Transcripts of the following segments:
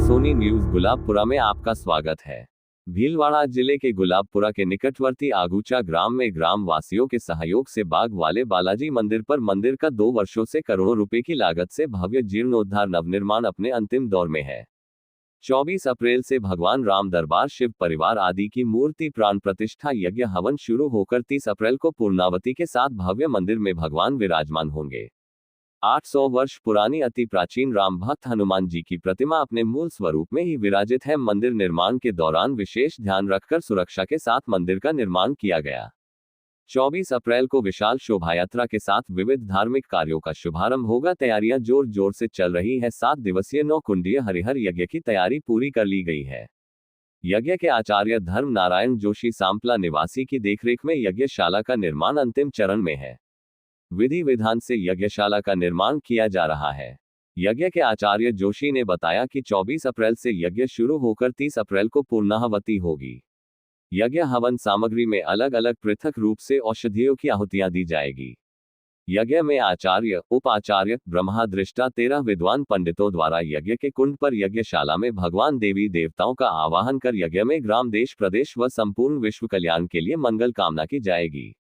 Soni news Gulabpura में आपका स्वागत है। भीलवाड़ा जिले के गुलाबपुरा के निकटवर्ती आगूचा ग्राम में ग्राम वासियों के सहयोग से बाग वाले बालाजी मंदिर पर मंदिर का 2 वर्षों से करोड़ों रुपए की लागत से भव्य जीर्णोद्धार नवनिर्माण अपने अंतिम दौर में है। 24 अप्रैल से भगवान राम दरबार शिव परिवार आदि की मूर्ति प्राण प्रतिष्ठा यज्ञ हवन शुरू होकर 30 अप्रैल को पूर्णावती के साथ भव्य मंदिर में भगवान विराजमान होंगे। 800 वर्ष पुरानी अति प्राचीन राम भक्त हनुमान जी की प्रतिमा अपने मूल स्वरूप में ही विराजित है। मंदिर निर्माण के दौरान विशेष ध्यान रखकर सुरक्षा के साथ मंदिर का निर्माण किया गया। 24 अप्रैल को विशाल शोभायात्रा के साथ विविध धार्मिक कार्यों का शुभारंभ होगा। तैयारियां जोर जोर से चल रही है। 7 दिवसीय 9 कुंडीय हरिहर यज्ञ की तैयारी पूरी कर ली गई है। यज्ञ के आचार्य धर्म नारायण जोशी सांपला निवासी की देखरेख में यज्ञशाला का निर्माण अंतिम चरण में है। विधि विधान से यज्ञशाला का निर्माण किया जा रहा है। यज्ञ के आचार्य जोशी ने बताया कि 24 अप्रैल से यज्ञ शुरू होकर 30 अप्रैल को पूर्णाहुति होगी। यज्ञ हवन सामग्री में अलग अलग पृथक रूप से औषधियों की आहुतियां दी जाएगी। यज्ञ में आचार्य, उपाचार्य, ब्रह्मादृष्टा 13 विद्वान पंडितों द्वारा यज्ञ के कुंड पर यज्ञशाला में भगवान देवी देवताओं का आवाहन कर यज्ञ में ग्राम देश प्रदेश व संपूर्ण विश्व कल्याण के लिए मंगल कामना की जाएगी।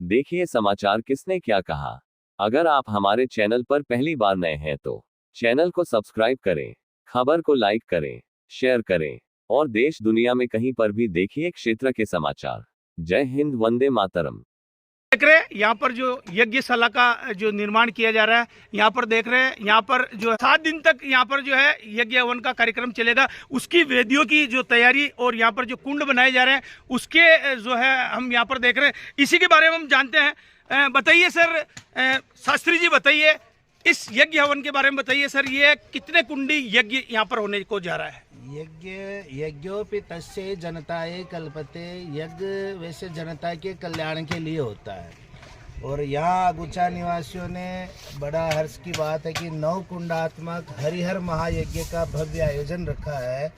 देखिए समाचार किसने क्या कहा। अगर आप हमारे चैनल पर पहली बार नए हैं तो चैनल को सब्सक्राइब करें, खबर को लाइक करें, शेयर करें और देश दुनिया में कहीं पर भी देखिए क्षेत्र के समाचार। जय हिंद, वंदे मातरम। देख रहे हैं यहाँ पर जो यज्ञशाला का जो निर्माण किया जा रहा है, यहाँ पर देख रहे हैं यहाँ पर जो 7 दिन तक यहाँ पर जो है यज्ञ हवन का कार्यक्रम चलेगा। उसकी वेदियों की जो तैयारी और यहाँ पर जो कुंड बनाए जा रहे हैं उसके जो है हम यहाँ पर देख रहे हैं। इसी के बारे में हम जानते हैं। बताइए सर, शास्त्री जी बताइए इस यज्ञ हवन के बारे में बताइए सर, ये कितने कुंडी यज्ञ यहाँ पर होने को जा रहा है? यज्ञोपि तस्य जनताए कल्पते। यज्ञ वैसे जनता के कल्याण के लिए होता है। और यहाँ आगूचा निवासियों ने बड़ा हर्ष की बात है कि 9 कुंडात्मक हरिहर महायज्ञ का भव्य आयोजन रखा है।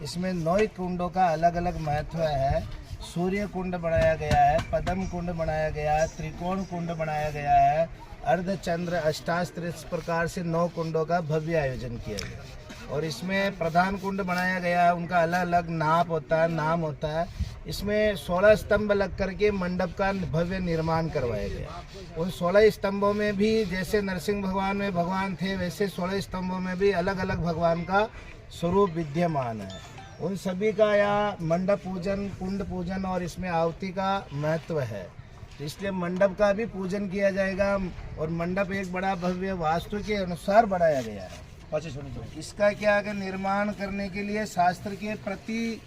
इसमें 9 कुंडों का अलग अलग महत्व है। सूर्य कुंड बनाया गया है, पद्म कुंड बनाया गया है, त्रिकोण कुंड बनाया गया है, अर्धचंद्र, अष्टास्त्र, इस प्रकार से 9 कुंडों का भव्य आयोजन किया गया। और इसमें प्रधान कुंड बनाया गया है, उनका अलग अलग नाप होता है, नाम होता है। इसमें 16 स्तंभ लग करके मंडप का भव्य निर्माण करवाया गया। उन 16 स्तंभों में भी जैसे नरसिंह भगवान में भगवान थे, वैसे 16 स्तंभों में भी अलग अलग भगवान का स्वरूप विद्यमान है। उन सभी का यहाँ मंडप पूजन, कुंड पूजन और इसमें आहुति का महत्व है। इसलिए मंडप का भी पूजन किया जाएगा। और मंडप एक बड़ा भव्य वास्तु के अनुसार बनाया गया है। इसका क्या है, निर्माण करने के लिए शास्त्र के प्रति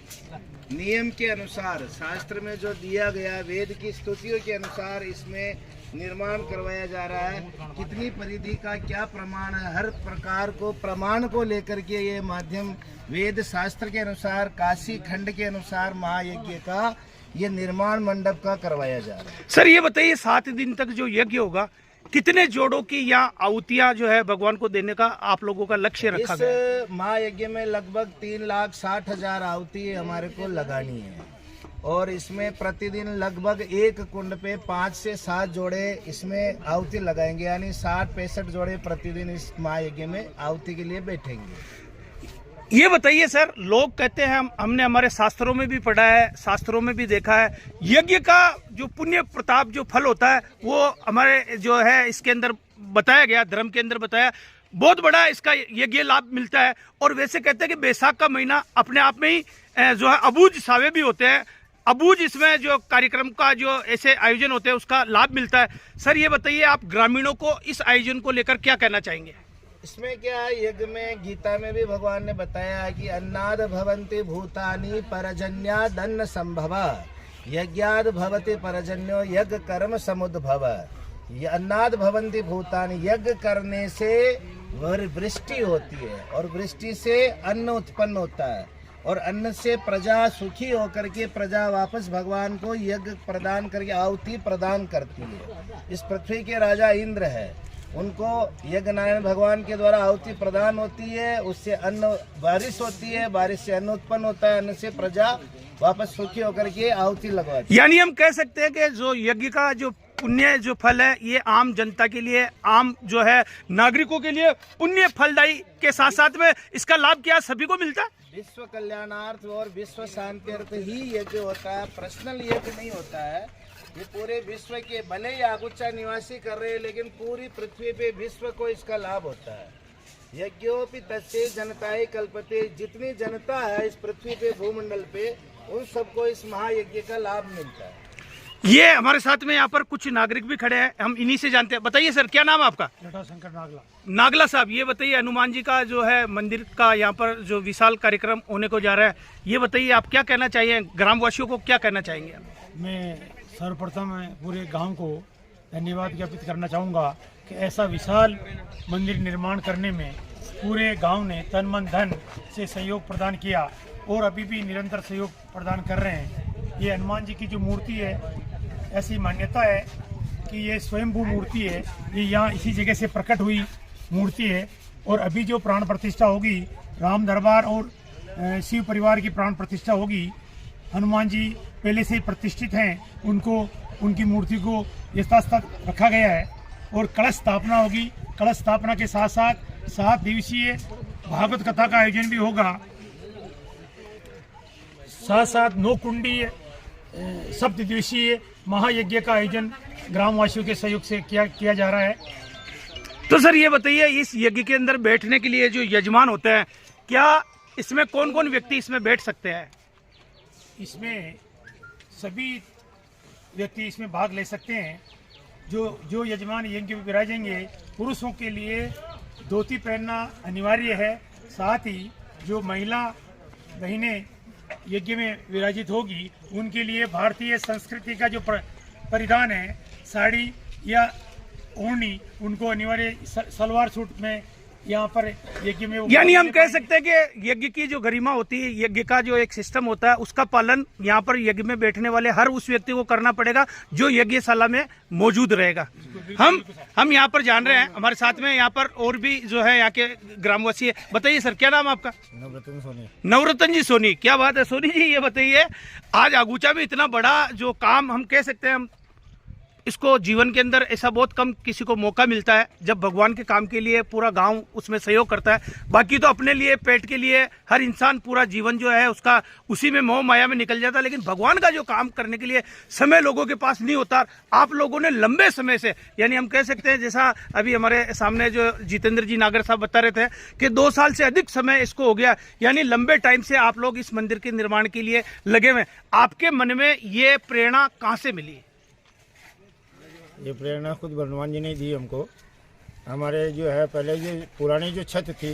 नियम के अनुसार, शास्त्र में जो दिया गया वेद की स्तुतियों के अनुसार इसमें निर्माण करवाया जा रहा है। कितनी परिधि का क्या प्रमाण है, हर प्रकार को प्रमाण को लेकर के ये माध्यम वेद शास्त्र के अनुसार, काशी खंड के अनुसार महायज्ञ का ये निर्माण मंडप का करवाया जा रहा है। सर ये बताइए 7 दिन तक जो यज्ञ होगा कितने जोड़ों की या आहुतियां जो है भगवान को देने का आप लोगों का लक्ष्य रखा गया है? इस महायज्ञ में लगभग 3,60,000 आहुति हमारे को लगानी है। और इसमें प्रतिदिन लगभग एक कुंड पे 5 से 7 जोड़े इसमें आहुति लगाएंगे, यानी 60-65 जोड़े प्रतिदिन इस महायज्ञ में आहुति के लिए बैठेंगे। ये बताइए सर, लोग कहते हैं, हमने हमारे शास्त्रों में भी पढ़ा है, शास्त्रों में भी देखा है, यज्ञ का जो पुण्य प्रताप जो फल होता है वो हमारे जो है इसके अंदर बताया गया, धर्म के अंदर बताया, बहुत बड़ा इसका यज्ञ लाभ मिलता है। और वैसे कहते हैं कि बैसाख का महीना अपने आप में ही जो है अबूझ सावे भी होते हैं, अबूझ इसमें जो कार्यक्रम का जो ऐसे आयोजन होते हैं उसका लाभ मिलता है। सर ये बताइए आप ग्रामीणों को इस आयोजन को लेकर क्या कहना चाहेंगे? इसमें क्या है, यज्ञ में गीता में भी भगवान ने बताया है कि अन्नाद भवन्ति भूतानि परजन्याद अन्न संभव, यज्ञाद भवति परजन्यो यज्ञ कर्म समुद्भव। अन्नाद भवन्ति भूतानि, यज्ञ करने से वृष्टि होती है और वृष्टि से अन्न उत्पन्न होता है और अन्न से प्रजा सुखी होकर के प्रजा वापस भगवान को यज्ञ प्रदान करके आहुति प्रदान करती है। इस पृथ्वी के राजा इंद्र है, उनको यज्ञ नारायण भगवान के द्वारा आहुति प्रदान होती है, उससे अन्न बारिश होती है, बारिश से अन्न उत्पन्न होता है, अन्न से प्रजा वापस सुखी होकर के आहुति लगवाती है। यानी हम कह सकते हैं कि जो यज्ञ का जो पुण्य जो फल है ये आम जनता के लिए, आम जो है नागरिकों के लिए पुण्य फलदायी के साथ साथ में इसका लाभ क्या सभी को मिलता है? विश्व कल्याणार्थ और विश्व शांति अर्थ ही यज्ञ होता है, पर्सनल यज्ञ नहीं होता है। ये पूरे विश्व के, भले ही आगुचा निवासी कर रहे हैं लेकिन पूरी पृथ्वी पे विश्व को इसका लाभ होता है। यज्ञोपि तस्य जनताए कल्पते, जितनी जनता है इस पृथ्वी पे, भूमंडल पे, उन सबको इस महायज्ञ का लाभ मिलता है। ये हमारे साथ में यहाँ पर कुछ नागरिक भी खड़े हैं, हम इन्हीं से जानते हैं। बताइए सर, क्या नाम है आपका? जटाशंकर नागला। नागला साहब, ये बताइए हनुमान जी का जो है मंदिर का यहाँ पर जो विशाल कार्यक्रम होने को जा रहा है, ये बताइए आप क्या कहना चाहिए, ग्रामवासियों को क्या कहना चाहेंगे? मैं सर्वप्रथम पूरे गांव को धन्यवाद ज्ञापित करना चाहूँगा कि ऐसा विशाल मंदिर निर्माण करने में पूरे गांव ने तन मन धन से सहयोग प्रदान किया और अभी भी निरंतर सहयोग प्रदान कर रहे हैं। ये हनुमान जी की जो मूर्ति है, ऐसी मान्यता है कि ये स्वयंभू मूर्ति है, ये यहाँ इसी जगह से प्रकट हुई मूर्ति है और अभी जो प्राण प्रतिष्ठा होगी, राम दरबार और शिव परिवार की प्राण प्रतिष्ठा होगी। हनुमान जी पहले से प्रतिष्ठित हैं, उनको, उनकी मूर्ति को यथास्थान रखा गया है और कलश स्थापना होगी। कलश स्थापना के साथ साथ 7 दिवसीय भागवत कथा का आयोजन भी होगा। साथ साथ 9 कुंडीय सप्त दिवसीय महायज्ञ का आयोजन ग्रामवासियों के सहयोग से किया जा रहा है। तो सर ये बताइए, इस यज्ञ के अंदर बैठने के लिए जो यजमान होते हैं, क्या इसमें कौन कौन व्यक्ति इसमें बैठ सकते हैं? इसमें सभी व्यक्ति इसमें भाग ले सकते हैं। जो यजमान यज्ञ में विराजेंगे, पुरुषों के लिए धोती पहनना अनिवार्य है। साथ ही जो महिला बहनें यज्ञ में विराजित होगी, उनके लिए भारतीय संस्कृति का जो परिधान है, साड़ी या ओढ़नी, उनको अनिवार्य सलवार सूट में यहाँ पर यज्ञ में, यानी हम कह सकते हैं कि यज्ञ की जो गरिमा होती है, यज्ञ का जो एक सिस्टम होता है, उसका पालन यहाँ पर यज्ञ में बैठने वाले हर उस व्यक्ति को करना पड़ेगा जो यज्ञशाला में मौजूद रहेगा। हम यहाँ पर जान रहे हैं, हमारे साथ में यहाँ पर और भी जो है यहाँ के ग्रामवासी है। बताइए सर, क्या नाम है आपका? नवरत्न सोनी। नवरत्न जी सोनी, क्या बात है सोनी जी। ये बताइए, आज आगूचा में इतना बड़ा जो काम, हम कह सकते हैं, हम इसको जीवन के अंदर ऐसा बहुत कम किसी को मौका मिलता है जब भगवान के काम के लिए पूरा गांव उसमें सहयोग करता है। बाकी तो अपने लिए, पेट के लिए हर इंसान पूरा जीवन जो है उसका उसी में मोह माया में निकल जाता है, लेकिन भगवान का जो काम करने के लिए समय लोगों के पास नहीं होता। आप लोगों ने लंबे समय से, यानी हम कह सकते हैं, जैसा अभी हमारे सामने जो जितेंद्र जी नागर साहब बता रहे थे कि 2 साल से अधिक समय इसको हो गया, यानी लंबे टाइम से आप लोग इस मंदिर के निर्माण के लिए लगे हुए। आपके मन में ये प्रेरणा कहाँ से मिली? ये प्रेरणा खुद हनुमान जी ने दी हमको। हमारे जो है पहले ये पुरानी जो छत थी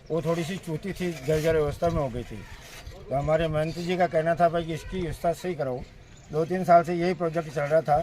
वो थोड़ी सी टूटी थी, जर्जर अवस्था में हो गई थी, तो हमारे महंत जी का कहना था भाई कि इसकी व्यवस्था सही करो। 2-3 साल से यही प्रोजेक्ट चल रहा था,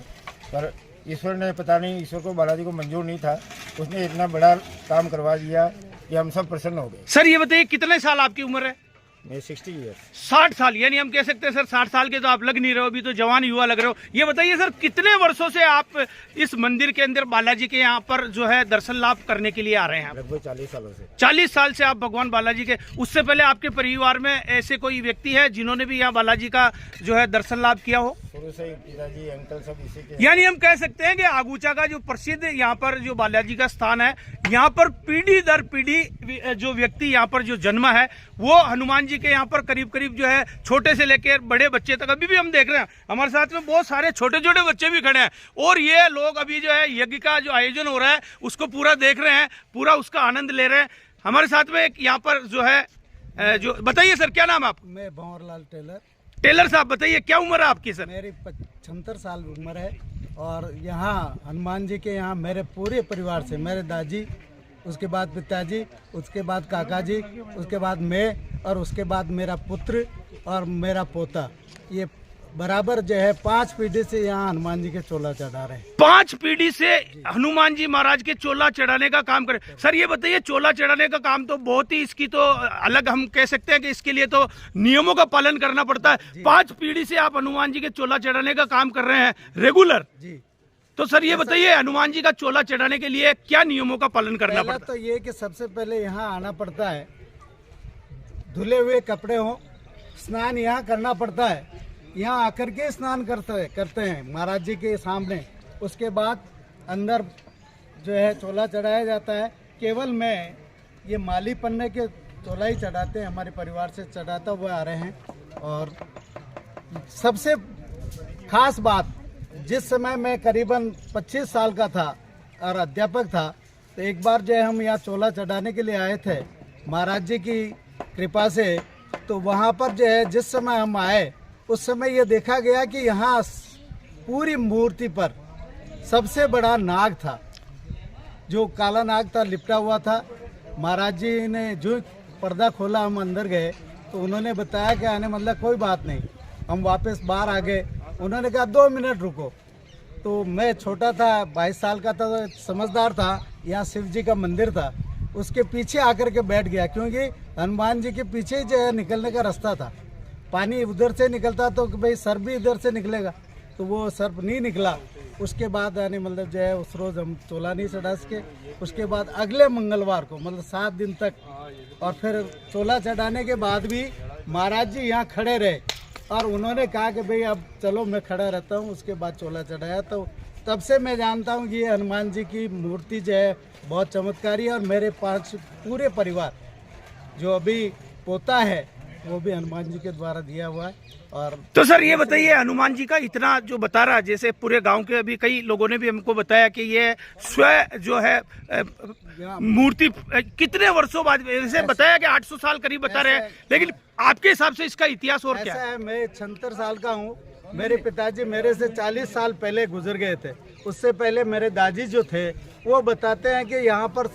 पर ईश्वर ने, पता नहीं ईश्वर को, बालाजी को मंजूर नहीं था, उसने इतना बड़ा काम करवा दिया कि हम सब प्रसन्न हो गए। सर ये बताइए, कितने साल आपकी उम्र है? मैं 60 ईयर। 60 साल, यानी हम कह सकते हैं सर 60 साल के तो आप लग नहीं रहे हो, अभी तो जवान युवा लग रहे हो। ये बताइए सर, कितने वर्षों से आप इस मंदिर के अंदर बालाजी के यहाँ पर जो है दर्शन लाभ करने के लिए आ रहे हैं? लगभग 40 सालों से। 40 साल से आप भगवान बालाजी के। उससे पहले आपके परिवार में ऐसे कोई व्यक्ति है जिन्होंने भी यहाँ बालाजी का जो है दर्शन लाभ किया हो? शुरू से पिताजी, अंकल सब इसी के। यानी हम कह सकते हैं कि आगूचा का जो प्रसिद्ध यहाँ पर जो बालाजी का स्थान है, यहाँ पर पीढ़ी दर पीढ़ी जो व्यक्ति यहाँ पर जो जन्म है, वो हनुमान जी के यहाँ पर करीब करीब जो है छोटे से लेकर बड़े बच्चे तक, अभी भी हम देख रहे हैं हमारे साथ में बहुत सारे छोटे छोटे बच्चे भी खड़े हैं, और ये लोग अभी जो है यज्ञ का जो आयोजन हो रहा है उसको पूरा देख रहे हैं, पूरा उसका आनंद ले रहे हैं। हमारे साथ में एक यहाँ पर जो है जो, बताइए सर क्या नाम है आपका? मैं भंवरलाल टेलर। टेलर साहब बताइए, क्या उम्र है आपकी? सर मेरी 75 साल उम्र है, और यहाँ हनुमान जी के यहाँ मेरे पूरे परिवार से, मेरे दादी, उसके बाद पिताजी, उसके बाद काका जी, उसके बाद मैं, और उसके बाद मेरा पुत्र और मेरा पोता, ये बराबर जो है 5 पीढ़ी से यहाँ हनुमान जी के चोला चढ़ा रहे हैं। 5 पीढ़ी से हनुमान जी महाराज के चोला चढ़ाने का काम करे। सर ये बताइए, चोला चढ़ाने का काम तो बहुत ही, इसकी तो अलग हम कह सकते हैं कि इसके लिए तो नियमों का पालन करना पड़ता है। 5 पीढ़ी से आप हनुमान जी के चोला चढ़ाने का काम कर रहे हैं रेगुलर जी। तो सर ये बताइए, हनुमान जी का चोला चढ़ाने के लिए क्या नियमों का पालन करना पड़ता है? तो ये कि सबसे पहले यहाँ आना पड़ता है, धुले हुए कपड़े हो, स्नान यहाँ करना पड़ता है, यहाँ आकर के स्नान करते हैं महाराज जी के सामने, उसके बाद अंदर जो है चोला चढ़ाया जाता है। केवल मैं ये माली पन्ने के चोला ही चढ़ाते हैं, हमारे परिवार से चढ़ाता हुए आ रहे हैं। और सबसे खास बात, जिस समय मैं करीबन 25 साल का था और अध्यापक था, तो एक बार जो है हम यहाँ चोला चढ़ाने के लिए आए थे महाराज जी की कृपा से। तो वहाँ पर जो है जिस समय हम आए उस समय ये देखा गया कि यहाँ पूरी मूर्ति पर सबसे बड़ा नाग था, जो काला नाग था, लिपटा हुआ था। महाराज जी ने जो पर्दा खोला, हम अंदर गए तो उन्होंने बताया कि आने मतलब कोई बात नहीं। हम वापस बाहर आ गए। उन्होंने कहा 2 मिनट रुको। तो मैं छोटा था, 22 साल का था, तो समझदार था। यहाँ शिव जी का मंदिर था, उसके पीछे आकर के बैठ गया, क्योंकि हनुमान जी के पीछे जो है निकलने का रास्ता था। पानी उधर से निकलता तो भाई सर्प भी इधर से निकलेगा, तो वो सर्प नहीं निकला। उसके बाद यानी मतलब जो है उस रोज़ हम चोला नहीं चढ़ा सके। उसके बाद अगले मंगलवार को मतलब 7 दिन तक, और फिर चोला चढ़ाने के बाद भी महाराज जी यहाँ खड़े रहे और उन्होंने कहा कि भाई अब चलो मैं खड़ा रहता हूँ। उसके बाद चोला चढ़ाया। तो तब से मैं जानता हूँ कि ये हनुमान जी की मूर्ति जो है बहुत चमत्कारी है। और मेरे 5 पूरे परिवार जो अभी पोता है वो भी हनुमान जी के द्वारा दिया हुआ है। और तो सर ये बताइए, हनुमान जी का इतना जो बता रहा, जैसे पूरे गांव के अभी कई लोगों ने भी हमको बताया कि ये स्वयं जो है मूर्ति कितने वर्षों बाद, वैसे बताया कि 800 साल करीब बता रहे हैं, लेकिन आपके हिसाब से इसका इतिहास और क्या है? मैं 76 साल का हूँ। मेरे पिताजी मेरे से 40 साल पहले गुजर गए थे। उससे पहले मेरे दादी जो थे वो बताते हैं कि यहाँ पर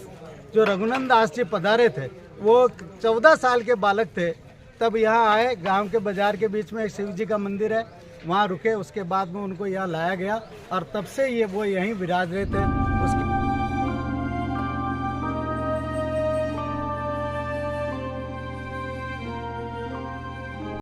जो रघुनंदन दास जी पधारे थे, वो 14 साल के बालक थे, तब यहाँ आए। गांव के बाजार के बीच में एक शिव जी का मंदिर है, वहाँ रुके। उसके बाद में उनको यहाँ लाया गया और तब से ये वो यहीं विराज रहे थे।